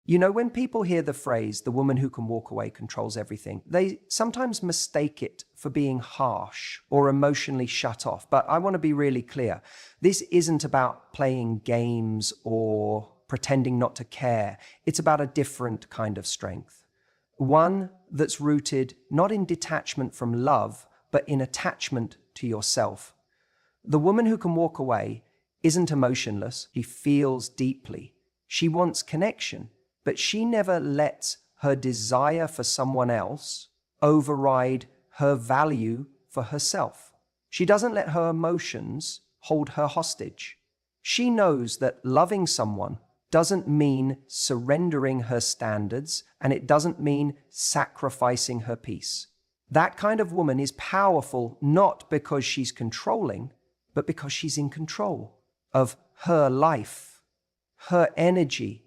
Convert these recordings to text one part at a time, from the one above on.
You know, when people hear the phrase, the woman who can walk away controls everything, they sometimes mistake it for being harsh or emotionally shut off. But I want to be really clear. This isn't about playing games or pretending not to care. It's about a different kind of strength. One that's rooted not in detachment from love, but in attachment to yourself. The woman who can walk away isn't emotionless. She feels deeply. She wants connection, but she never lets her desire for someone else override her value for herself. She doesn't let her emotions hold her hostage. She knows that loving someone doesn't mean surrendering her standards, and it doesn't mean sacrificing her peace. That kind of woman is powerful not because she's controlling, but because she's in control of her life, her energy,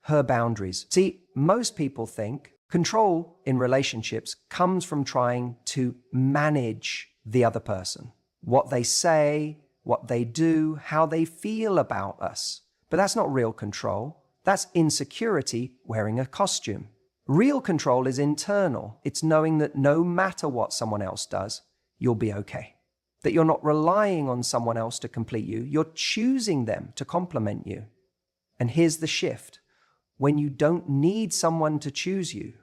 her boundaries. See, most people think control in relationships comes from trying to manage the other person, what they say, what they do, how they feel about us. But that's not real control. That's insecurity wearing a costume. Real control is internal. It's knowing that no matter what someone else does, you'll be okay. That you're not relying on someone else to complete you. You're choosing them to complement you. And here's the shift. When you don't need someone to choose you,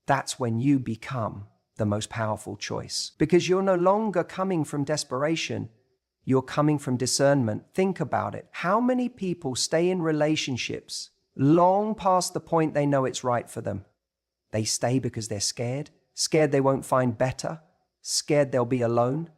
that's when you become the most powerful choice. Because you're no longer coming from desperation. You're coming from discernment. Think about it. How many people stay in relationships long past the point they know it's right for them? They stay because they're scared they won't find better, scared they'll be alone,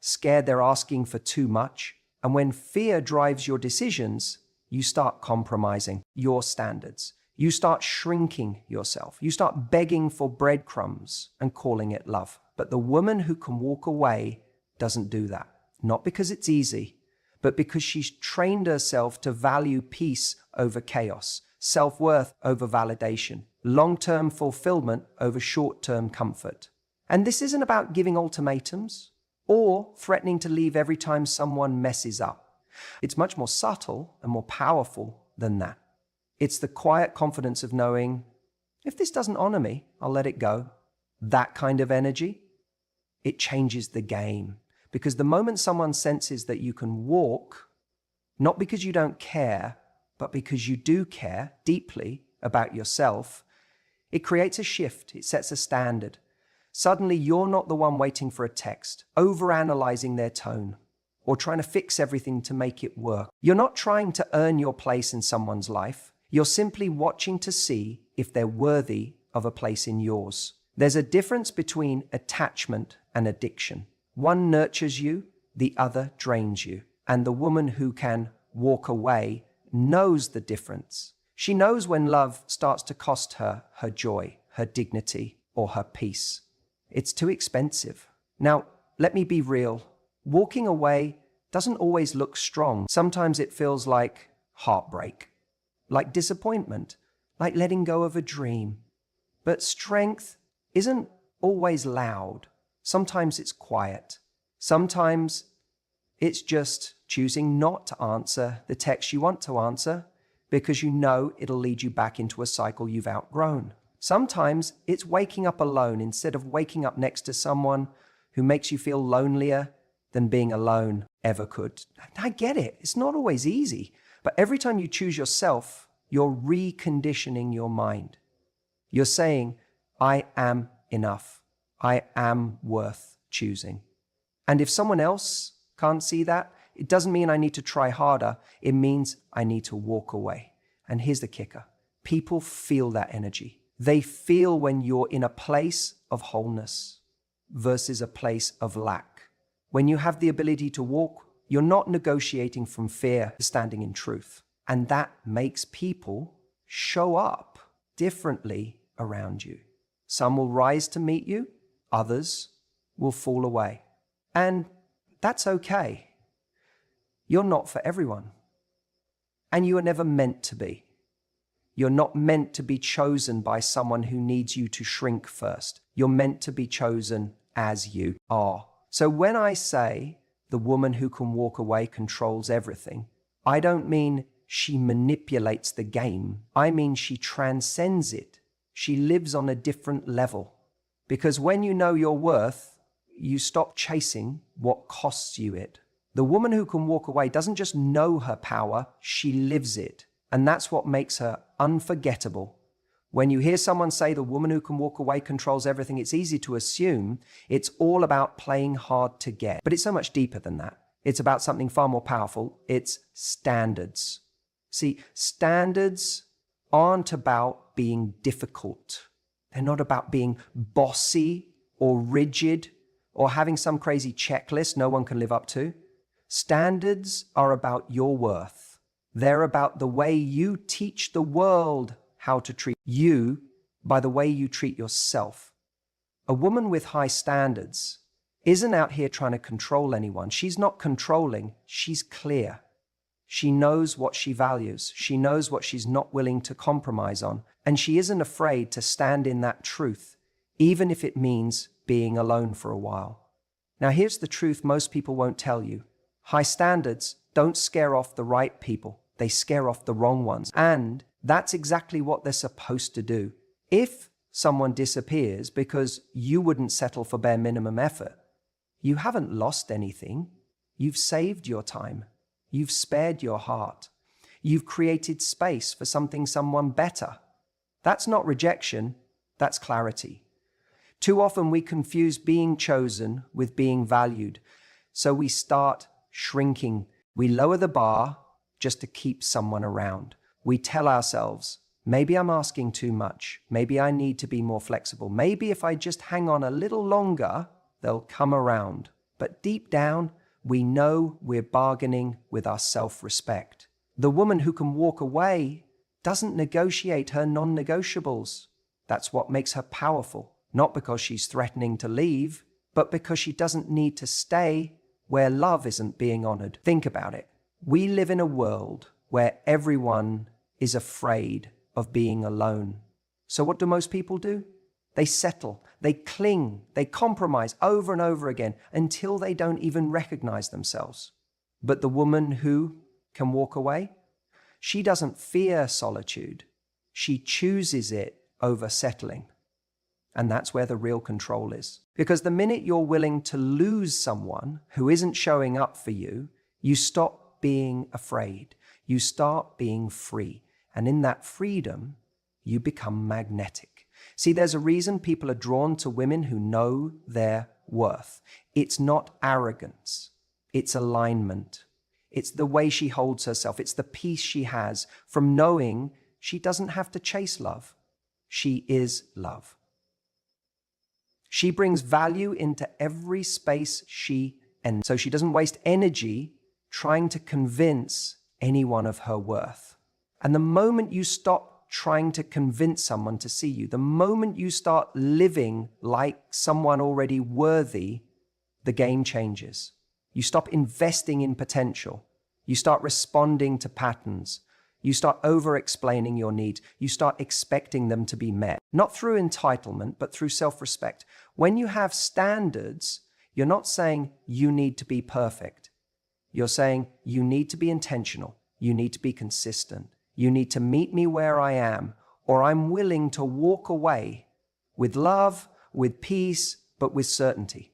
scared they're asking for too much. And when fear drives your decisions, you start compromising your standards. You start shrinking yourself. You start begging for breadcrumbs and calling it love. But the woman who can walk away doesn't do that. Not because it's easy, but because she's trained herself to value peace over chaos, self-worth over validation, long-term fulfillment over short-term comfort. And this isn't about giving ultimatums or threatening to leave every time someone messes up. It's much more subtle and more powerful than that. It's the quiet confidence of knowing, if this doesn't honor me, I'll let it go. That kind of energy, it changes the game. Because the moment someone senses that you can walk, not because you don't care, but because you do care deeply about yourself, it creates a shift. It sets a standard. Suddenly, you're not the one waiting for a text, overanalyzing their tone, or trying to fix everything to make it work. You're not trying to earn your place in someone's life. You're simply watching to see if they're worthy of a place in yours. There's a difference between attachment and addiction. One nurtures you, the other drains you. And the woman who can walk away knows the difference. She knows when love starts to cost her her joy, her dignity, or her peace. It's too expensive. Now, let me be real. Walking away doesn't always look strong. Sometimes it feels like heartbreak, like disappointment, like letting go of a dream. But strength isn't always loud. Sometimes it's quiet. Sometimes it's just choosing not to answer the text you want to answer because you know it'll lead you back into a cycle you've outgrown. Sometimes it's waking up alone instead of waking up next to someone who makes you feel lonelier than being alone ever could. I get it. It's not always easy. But every time you choose yourself, you're reconditioning your mind. You're saying, I am enough. I am worth choosing. And if someone else can't see that, it doesn't mean I need to try harder. It means I need to walk away. And here's the kicker. People feel that energy. They feel when you're in a place of wholeness versus a place of lack. When you have the ability to walk, you're not negotiating from fear, standing in truth. And that makes people show up differently around you. Some will rise to meet you, others will fall away. And that's okay. You're not for everyone. And you are never meant to be. You're not meant to be chosen by someone who needs you to shrink first. You're meant to be chosen as you are. So when I say the woman who can walk away controls everything, I don't mean she manipulates the game. I mean, she transcends it. She lives on a different level. Because when you know your worth, you stop chasing what costs you it. The woman who can walk away doesn't just know her power, she lives it. And that's what makes her unforgettable. When you hear someone say the woman who can walk away controls everything, it's easy to assume it's all about playing hard to get. But it's so much deeper than that. It's about something far more powerful. It's standards. See, standards aren't about being difficult. They're not about being bossy or rigid or having some crazy checklist no one can live up to. Standards are about your worth. They're about the way you teach the world how to treat you by the way you treat yourself. A woman with high standards isn't out here trying to control anyone. She's not controlling, she's clear. She knows what she values. She knows what she's not willing to compromise on. And she isn't afraid to stand in that truth, even if it means being alone for a while. Now, here's the truth most people won't tell you. High standards don't scare off the right people. They scare off the wrong ones. And that's exactly what they're supposed to do. If someone disappears because you wouldn't settle for bare minimum effort, you haven't lost anything. You've saved your time. You've spared your heart. You've created space for someone better. That's not rejection, that's clarity. Too often we confuse being chosen with being valued. So we start shrinking. We lower the bar just to keep someone around. We tell ourselves, maybe I'm asking too much. Maybe I need to be more flexible. Maybe if I just hang on a little longer, they'll come around. But deep down, we know we're bargaining with our self-respect. The woman who can walk away doesn't negotiate her non-negotiables. That's what makes her powerful. Not because she's threatening to leave, but because she doesn't need to stay where love isn't being honored. Think about it. We live in a world where everyone is afraid of being alone. So what do most people do? They settle, they cling, they compromise over and over again until they don't even recognize themselves. But the woman who can walk away, she doesn't fear solitude. She chooses it over settling. And that's where the real control is. Because the minute you're willing to lose someone who isn't showing up for you, you stop being afraid. You start being free. And in that freedom, you become magnetic. See, there's a reason people are drawn to women who know their worth. It's not arrogance. It's alignment. It's the way she holds herself. It's the peace she has from knowing she doesn't have to chase love. She is love. She brings value into every space she enters. So she doesn't waste energy trying to convince anyone of her worth. And the moment you stop trying to convince someone to see you, the moment you start living like someone already worthy, the game changes. You stop investing in potential. You start responding to patterns. You start over-explaining your needs. You start expecting them to be met. Not through entitlement, but through self-respect. When you have standards, you're not saying you need to be perfect. You're saying you need to be intentional. You need to be consistent. You need to meet me where I am, or I'm willing to walk away with love, with peace, but with certainty.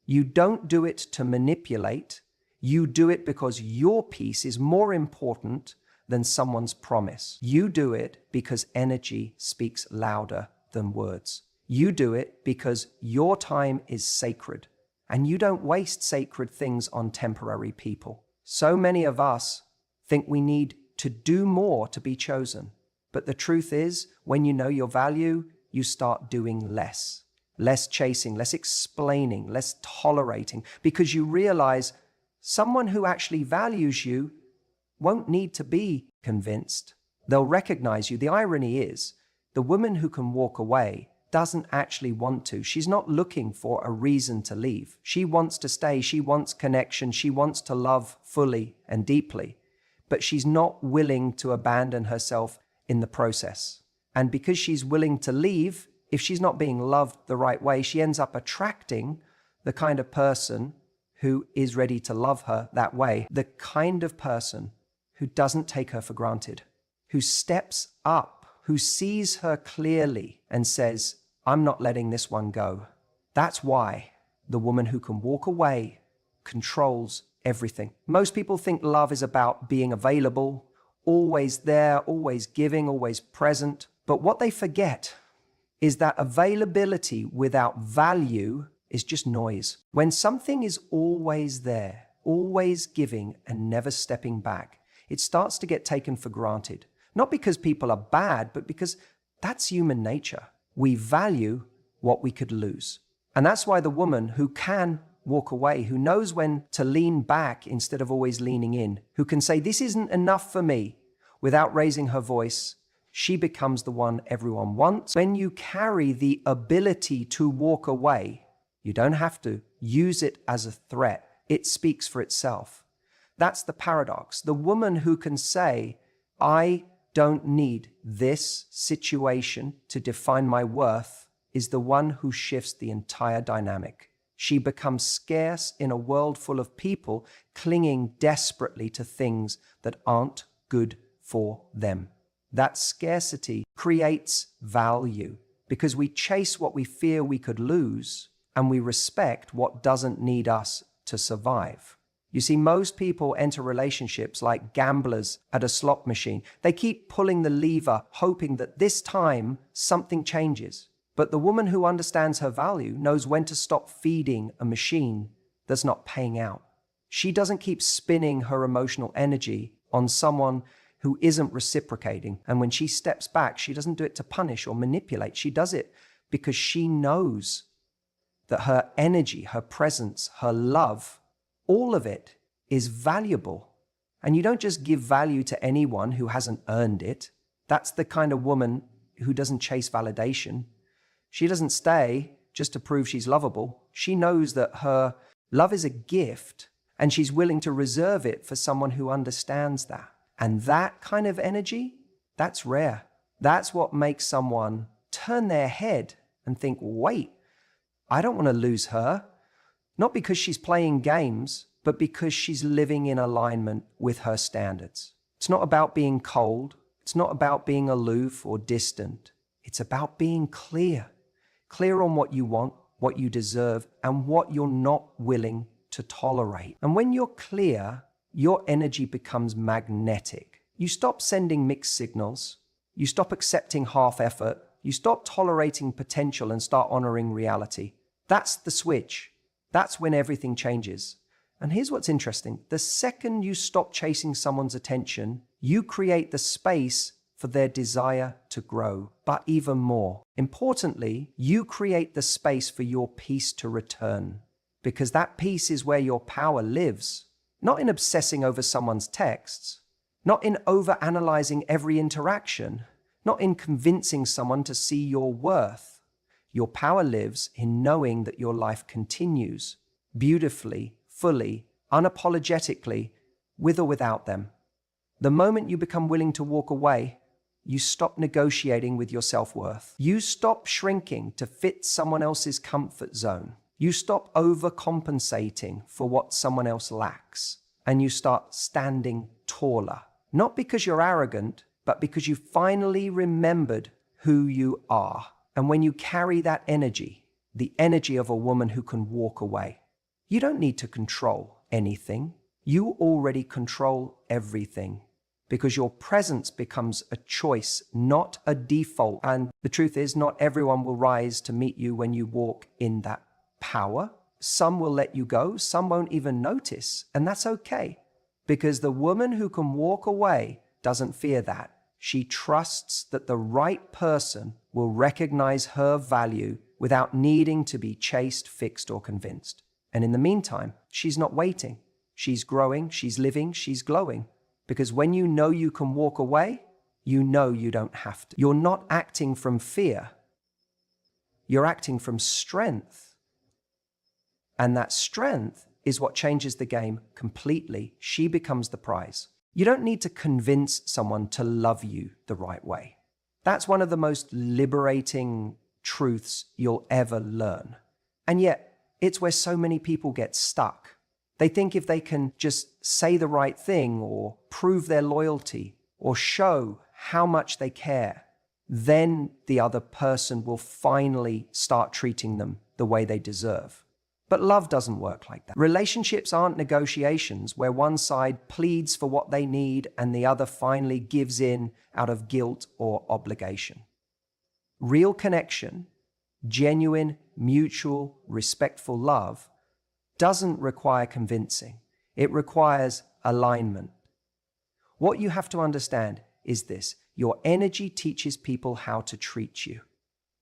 You don't do it to manipulate. You do it because your peace is more important than someone's promise. You do it because energy speaks louder than words. You do it because your time is sacred, and you don't waste sacred things on temporary people. So many of us think we need to do more to be chosen. But the truth is, when you know your value, you start doing less. Less chasing, less explaining, less tolerating, because you realize someone who actually values you won't need to be convinced. They'll recognize you. The irony is, the woman who can walk away doesn't actually want to. She's not looking for a reason to leave. She wants to stay. She wants connection. She wants to love fully and deeply. But she's not willing to abandon herself in the process. And because she's willing to leave, if she's not being loved the right way, she ends up attracting the kind of person who is ready to love her that way. The kind of person who doesn't take her for granted, who steps up, who sees her clearly and says, I'm not letting this one go. That's why the woman who can walk away controls everything. Most people think love is about being available, always there, always giving, always present. But what they forget is that availability without value is just noise. When something is always there, always giving and never stepping back, it starts to get taken for granted. Not because people are bad, but because that's human nature. We value what we could lose. And that's why the woman who can walk away, who knows when to lean back instead of always leaning in, who can say, this isn't enough for me, without raising her voice, she becomes the one everyone wants. When you carry the ability to walk away, you don't have to use it as a threat. It speaks for itself. That's the paradox. The woman who can say, I don't need this situation to define my worth, is the one who shifts the entire dynamic. She becomes scarce in a world full of people clinging desperately to things that aren't good for them. That scarcity creates value because we chase what we fear we could lose and we respect what doesn't need us to survive. You see, most people enter relationships like gamblers at a slot machine. They keep pulling the lever, hoping that this time something changes. But the woman who understands her value knows when to stop feeding a machine that's not paying out. She doesn't keep spinning her emotional energy on someone who isn't reciprocating. And when she steps back, she doesn't do it to punish or manipulate. She does it because she knows that her energy, her presence, her love, all of it is valuable. And you don't just give value to anyone who hasn't earned it. That's the kind of woman who doesn't chase validation. She doesn't stay just to prove she's lovable. She knows that her love is a gift and she's willing to reserve it for someone who understands that. And that kind of energy, that's rare. That's what makes someone turn their head and think, wait, I don't want to lose her. Not because she's playing games, but because she's living in alignment with her standards. It's not about being cold. It's not about being aloof or distant. It's about being clear. Clear on what you want, what you deserve, and what you're not willing to tolerate. And when you're clear, your energy becomes magnetic. You stop sending mixed signals. You stop accepting half effort. You stop tolerating potential and start honoring reality. That's the switch. That's when everything changes. And here's what's interesting. The second you stop chasing someone's attention, you create the space for their desire to grow. But even more importantly, you create the space for your peace to return. Because that peace is where your power lives. Not in obsessing over someone's texts. Not in overanalyzing every interaction. Not in convincing someone to see your worth. Your power lives in knowing that your life continues beautifully, fully, unapologetically, with or without them. The moment you become willing to walk away, you stop negotiating with your self-worth. You stop shrinking to fit someone else's comfort zone. You stop overcompensating for what someone else lacks. And you start standing taller. Not because you're arrogant, but because you finally remembered who you are. And when you carry that energy, the energy of a woman who can walk away, you don't need to control anything. You already control everything because your presence becomes a choice, not a default. And the truth is, not everyone will rise to meet you when you walk in that power. Some will let you go. Some won't even notice. And that's okay because the woman who can walk away doesn't fear that. She trusts that the right person will recognize her value without needing to be chased, fixed, or convinced. And in the meantime, she's not waiting. She's growing, she's living, she's glowing. Because when you know you can walk away, you know you don't have to. You're not acting from fear. You're acting from strength. And that strength is what changes the game completely. She becomes the prize. You don't need to convince someone to love you the right way. That's one of the most liberating truths you'll ever learn. And yet, it's where so many people get stuck. They think if they can just say the right thing or prove their loyalty or show how much they care, then the other person will finally start treating them the way they deserve. But love doesn't work like that. Relationships aren't negotiations where one side pleads for what they need and the other finally gives in out of guilt or obligation. Real connection, genuine, mutual, respectful love doesn't require convincing. It requires alignment. What you have to understand is this: your energy teaches people how to treat you.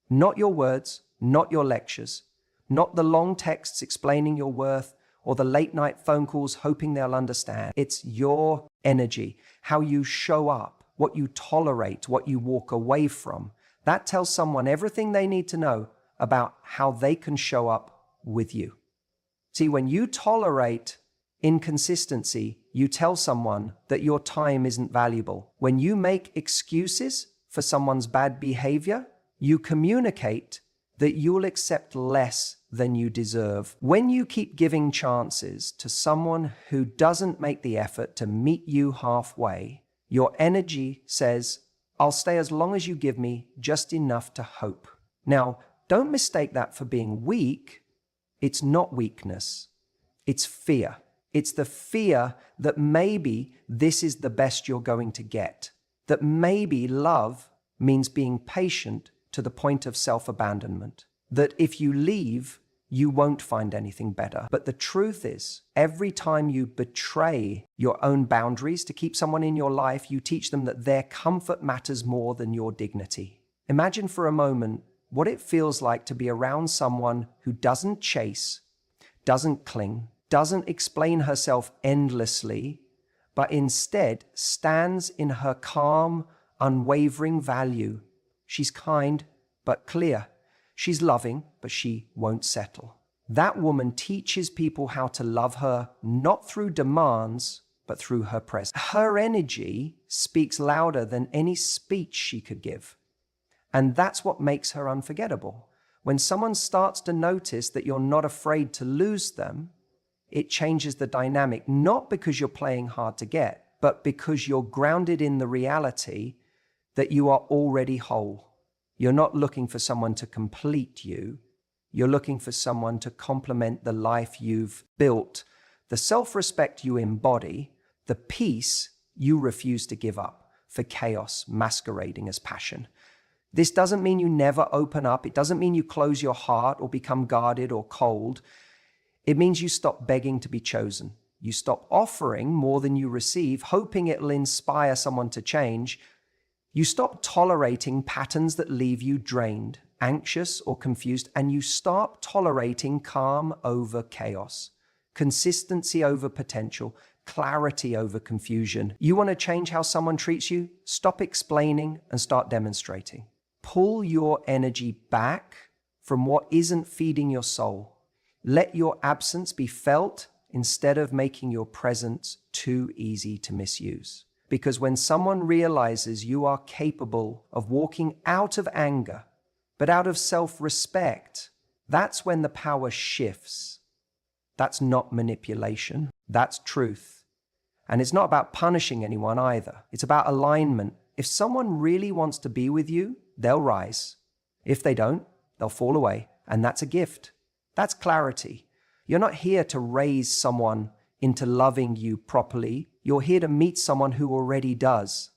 Not your words, not your lectures, not the long texts explaining your worth or the late night phone calls hoping they'll understand. It's your energy, how you show up, what you tolerate, what you walk away from. That tells someone everything they need to know about how they can show up with you. See, when you tolerate inconsistency, you tell someone that your time isn't valuable. When you make excuses for someone's bad behavior, you communicate that you'll accept less than you deserve. When you keep giving chances to someone who doesn't make the effort to meet you halfway, your energy says, I'll stay as long as you give me just enough to hope. Now, don't mistake that for being weak. It's not weakness. It's fear. It's the fear that maybe this is the best you're going to get. That maybe love means being patient to the point of self-abandonment. That if you leave, you won't find anything better. But the truth is, every time you betray your own boundaries to keep someone in your life, you teach them that their comfort matters more than your dignity. Imagine for a moment what it feels like to be around someone who doesn't chase, doesn't cling, doesn't explain herself endlessly, but instead stands in her calm, unwavering value. She's kind, but clear. She's loving, but she won't settle. That woman teaches people how to love her, not through demands, but through her presence. Her energy speaks louder than any speech she could give. And that's what makes her unforgettable. When someone starts to notice that you're not afraid to lose them, it changes the dynamic, not because you're playing hard to get, but because you're grounded in the reality that you are already whole. You're not looking for someone to complete you. You're looking for someone to complement the life you've built, the self-respect you embody, the peace you refuse to give up for chaos masquerading as passion. This doesn't mean you never open up. It doesn't mean you close your heart or become guarded or cold. It means you stop begging to be chosen. You stop offering more than you receive, hoping it'll inspire someone to change. You stop tolerating patterns that leave you drained, anxious, or confused, and you start tolerating calm over chaos, consistency over potential, clarity over confusion. You want to change how someone treats you? Stop explaining and start demonstrating. Pull your energy back from what isn't feeding your soul. Let your absence be felt instead of making your presence too easy to misuse. Because when someone realizes you are capable of walking out of anger, but out of self-respect, that's when the power shifts. That's not manipulation. That's truth. And it's not about punishing anyone either. It's about alignment. If someone really wants to be with you, they'll rise. If they don't, they'll fall away. And that's a gift. That's clarity. You're not here to raise someone into loving you properly. You're here to meet someone who already does.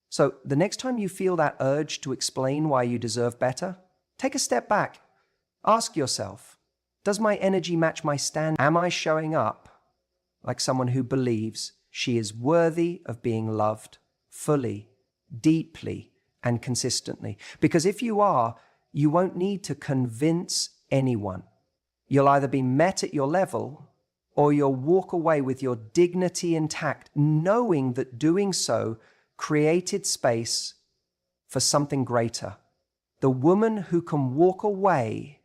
So the next time you feel that urge to explain why you deserve better, take a step back. Ask yourself, does my energy match my stand? Am I showing up like someone who believes she is worthy of being loved fully, deeply, and consistently? Because if you are, you won't need to convince anyone. You'll either be met at your level or you'll walk away with your dignity intact, knowing that doing so created space for something greater. The woman who can walk away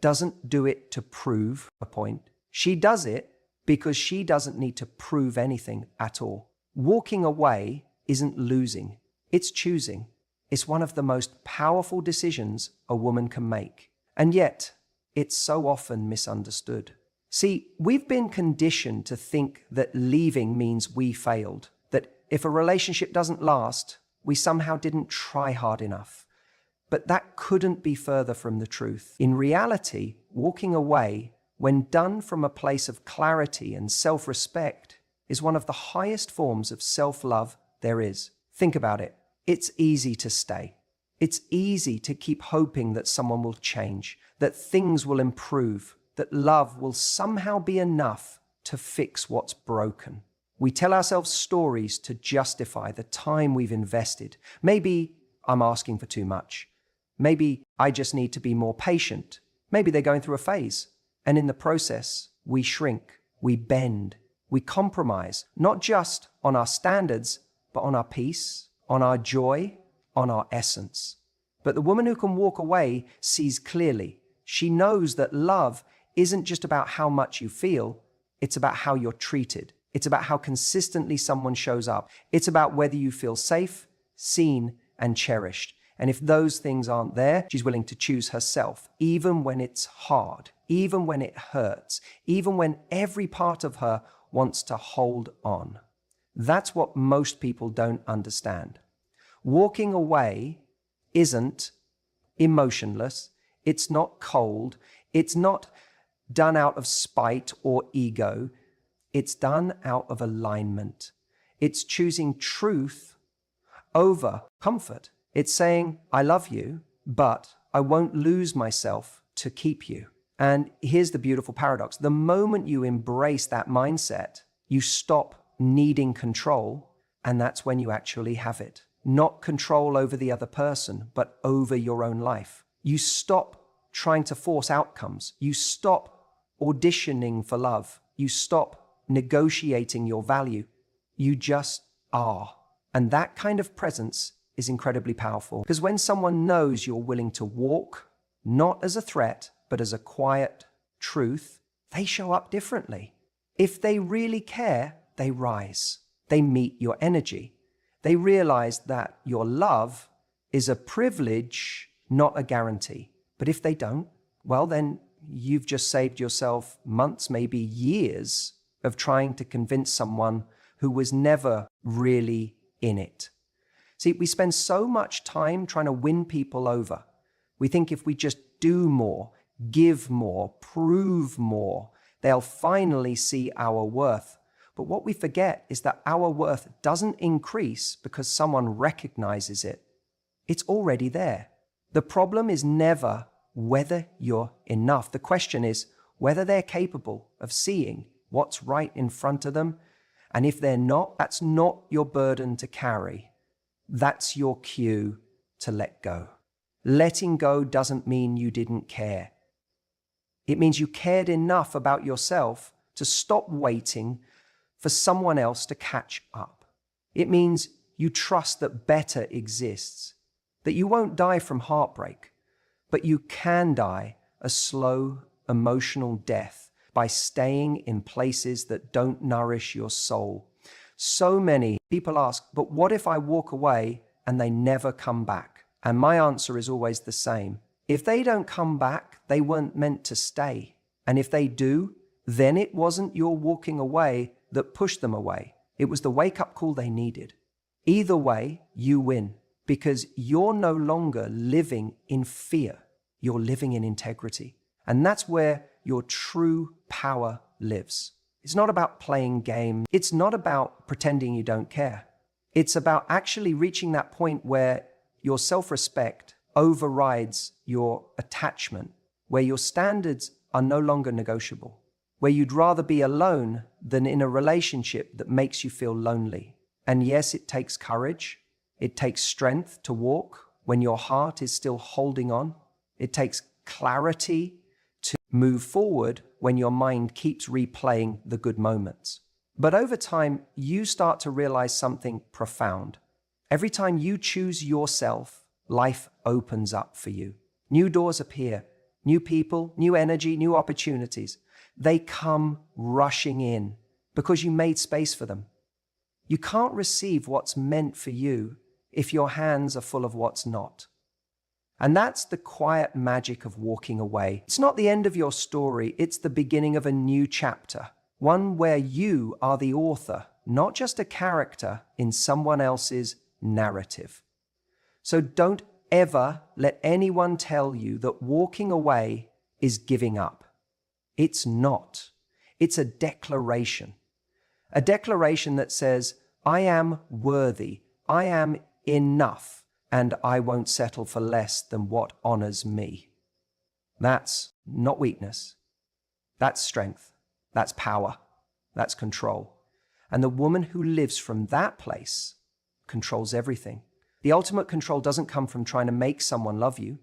doesn't do it to prove a point. She does it because she doesn't need to prove anything at all. Walking away isn't losing, it's choosing. It's one of the most powerful decisions a woman can make. And yet, it's so often misunderstood. See, we've been conditioned to think that leaving means we failed, that if a relationship doesn't last, we somehow didn't try hard enough. But that couldn't be further from the truth. In reality, walking away, when done from a place of clarity and self-respect, is one of the highest forms of self-love there is. Think about it. It's easy to stay. It's easy to keep hoping that someone will change, that things will improve, that love will somehow be enough to fix what's broken. We tell ourselves stories to justify the time we've invested. Maybe I'm asking for too much. Maybe I just need to be more patient. Maybe they're going through a phase. And in the process, we shrink, we bend, we compromise, not just on our standards, but on our peace, on our joy, on our essence. But the woman who can walk away sees clearly. She knows that love isn't just about how much you feel, it's about how you're treated. It's about how consistently someone shows up. It's about whether you feel safe, seen, and cherished. And if those things aren't there, she's willing to choose herself, even when it's hard, even when it hurts, even when every part of her wants to hold on. That's what most people don't understand. Walking away isn't emotionless. It's not cold. It's not done out of spite or ego. It's done out of alignment. It's choosing truth over comfort. It's saying, I love you, but I won't lose myself to keep you. And here's the beautiful paradox. The moment you embrace that mindset, you stop needing control, and that's when you actually have it. Not control over the other person, but over your own life. You stop trying to force outcomes. You stop auditioning for love. You stop negotiating your value. You just are. And that kind of presence is incredibly powerful. Because when someone knows you're willing to walk, not as a threat, but as a quiet truth, they show up differently. If they really care, they rise. They meet your energy. They realize that your love is a privilege, not a guarantee. But if they don't, well, then you've just saved yourself months, maybe years of trying to convince someone who was never really in it. See, we spend so much time trying to win people over. We think if we just do more, give more, prove more, they'll finally see our worth. But what we forget is that our worth doesn't increase because someone recognizes it. It's already there. The problem is never whether you're enough. The question is whether they're capable of seeing what's right in front of them. And if they're not, that's not your burden to carry. That's your cue to let go. Letting go doesn't mean you didn't care. It means you cared enough about yourself to stop waiting for someone else to catch up. It means you trust that better exists, that you won't die from heartbreak, but you can die a slow, emotional death by staying in places that don't nourish your soul. So many people ask, but what if I walk away and they never come back? And my answer is always the same. If they don't come back, they weren't meant to stay. And if they do, then it wasn't your walking away that pushed them away. It was the wake-up call they needed. Either way, you win because you're no longer living in fear. You're living in integrity. And that's where your true power lives. It's not about playing games. It's not about pretending you don't care. It's about actually reaching that point where your self-respect overrides your attachment, where your standards are no longer negotiable, where you'd rather be alone than in a relationship that makes you feel lonely. And yes, it takes courage. It takes strength to walk when your heart is still holding on. It takes clarity to move forward when your mind keeps replaying the good moments. But over time, you start to realize something profound. Every time you choose yourself, life opens up for you. New doors appear, new people, new energy, new opportunities. They come rushing in because you made space for them. You can't receive what's meant for you if your hands are full of what's not. And that's the quiet magic of walking away. It's not the end of your story, it's the beginning of a new chapter, one where you are the author, not just a character in someone else's narrative. So don't ever let anyone tell you that walking away is giving up. It's not. It's a declaration. A declaration that says, I am worthy, I am enough, and I won't settle for less than what honors me. That's not weakness. That's strength. That's power. That's control. And the woman who lives from that place controls everything. The ultimate control doesn't come from trying to make someone love you.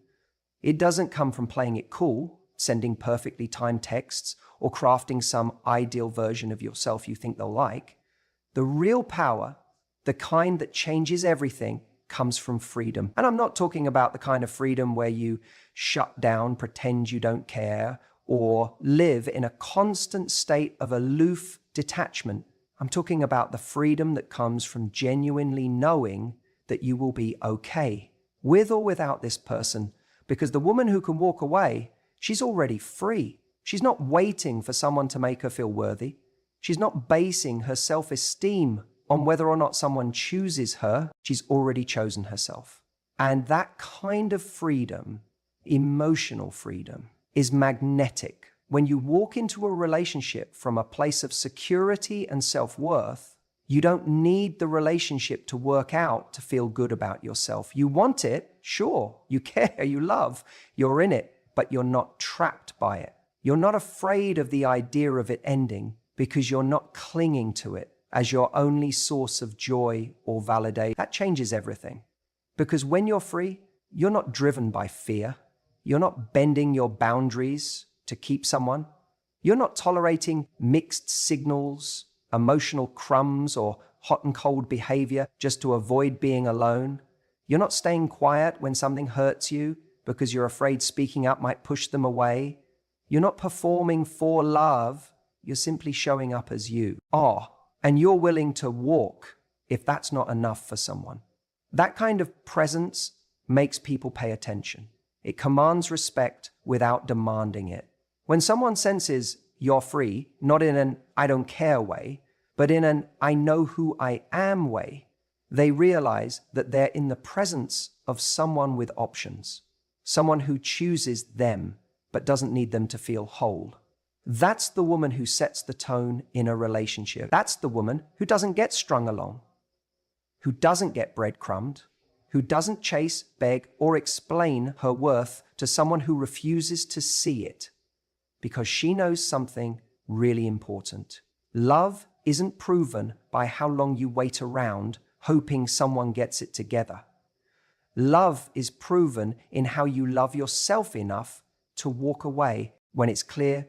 It doesn't come from playing it cool, sending perfectly timed texts, or crafting some ideal version of yourself you think they'll like. The real power, the kind that changes everything, comes from freedom. And I'm not talking about the kind of freedom where you shut down, pretend you don't care, or live in a constant state of aloof detachment. I'm talking about the freedom that comes from genuinely knowing that you will be okay, with or without this person, because the woman who can walk away, she's already free. She's not waiting for someone to make her feel worthy. She's not basing her self-esteem on whether or not someone chooses her. She's already chosen herself. And that kind of freedom, emotional freedom, is magnetic. When you walk into a relationship from a place of security and self-worth, you don't need the relationship to work out to feel good about yourself. You want it, sure. You care, you love, you're in it, but you're not trapped by it. You're not afraid of the idea of it ending because you're not clinging to it as your only source of joy or validation. That changes everything. Because when you're free, you're not driven by fear. You're not bending your boundaries to keep someone. You're not tolerating mixed signals, emotional crumbs, or hot and cold behavior just to avoid being alone. You're not staying quiet when something hurts you because you're afraid speaking up might push them away. You're not performing for love. You're simply showing up as you are. And you're willing to walk if that's not enough for someone. That kind of presence makes people pay attention. It commands respect without demanding it. When someone senses you're free, not in an I don't care way, but in an I know who I am way, they realize that they're in the presence of someone with options, someone who chooses them but doesn't need them to feel whole. That's the woman who sets the tone in a relationship. That's the woman who doesn't get strung along, who doesn't get breadcrumbed, who doesn't chase, beg, or explain her worth to someone who refuses to see it, because she knows something really important. Love isn't proven by how long you wait around hoping someone gets it together. Love is proven in how you love yourself enough to walk away when it's clear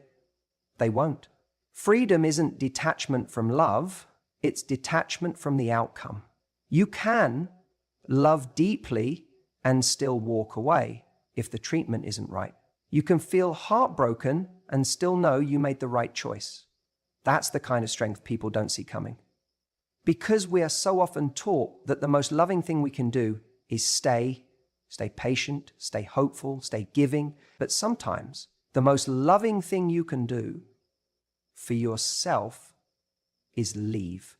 they won't. Freedom isn't detachment from love, it's detachment from the outcome. You can love deeply and still walk away if the treatment isn't right. You can feel heartbroken and still know you made the right choice. That's the kind of strength people don't see coming. Because we are so often taught that the most loving thing we can do is stay patient, stay hopeful, stay giving. But sometimes the most loving thing you can do for yourself is leave.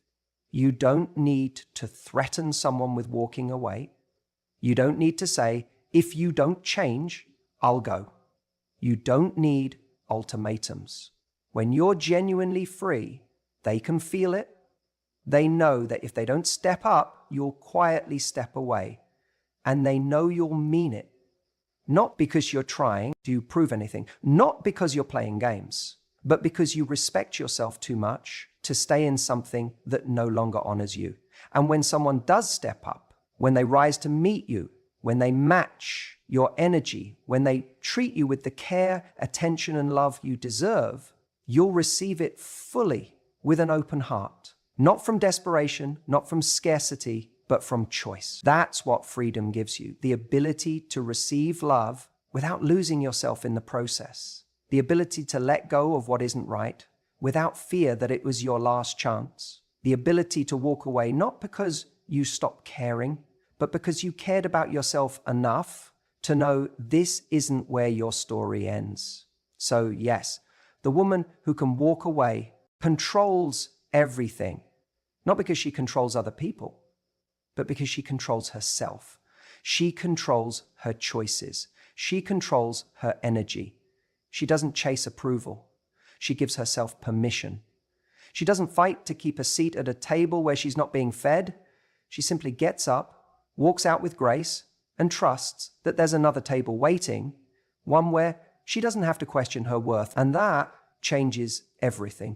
You don't need to threaten someone with walking away. You don't need to say, if you don't change, I'll go. You don't need ultimatums. When you're genuinely free, they can feel it. They know that if they don't step up, you'll quietly step away. And they know you'll mean it. Not because you're trying to prove anything, not because you're playing games, but because you respect yourself too much to stay in something that no longer honors you. And when someone does step up, when they rise to meet you, when they match your energy, when they treat you with the care, attention, and love you deserve, you'll receive it fully with an open heart. Not from desperation, not from scarcity, but from choice. That's what freedom gives you, the ability to receive love without losing yourself in the process, the ability to let go of what isn't right without fear that it was your last chance, the ability to walk away not because you stopped caring, but because you cared about yourself enough to know this isn't where your story ends. So yes, the woman who can walk away controls everything, not because she controls other people, but because she controls herself. She controls her choices. She controls her energy. She doesn't chase approval. She gives herself permission. She doesn't fight to keep a seat at a table where she's not being fed. She simply gets up, walks out with grace, and trusts that there's another table waiting, one where she doesn't have to question her worth, and that changes everything.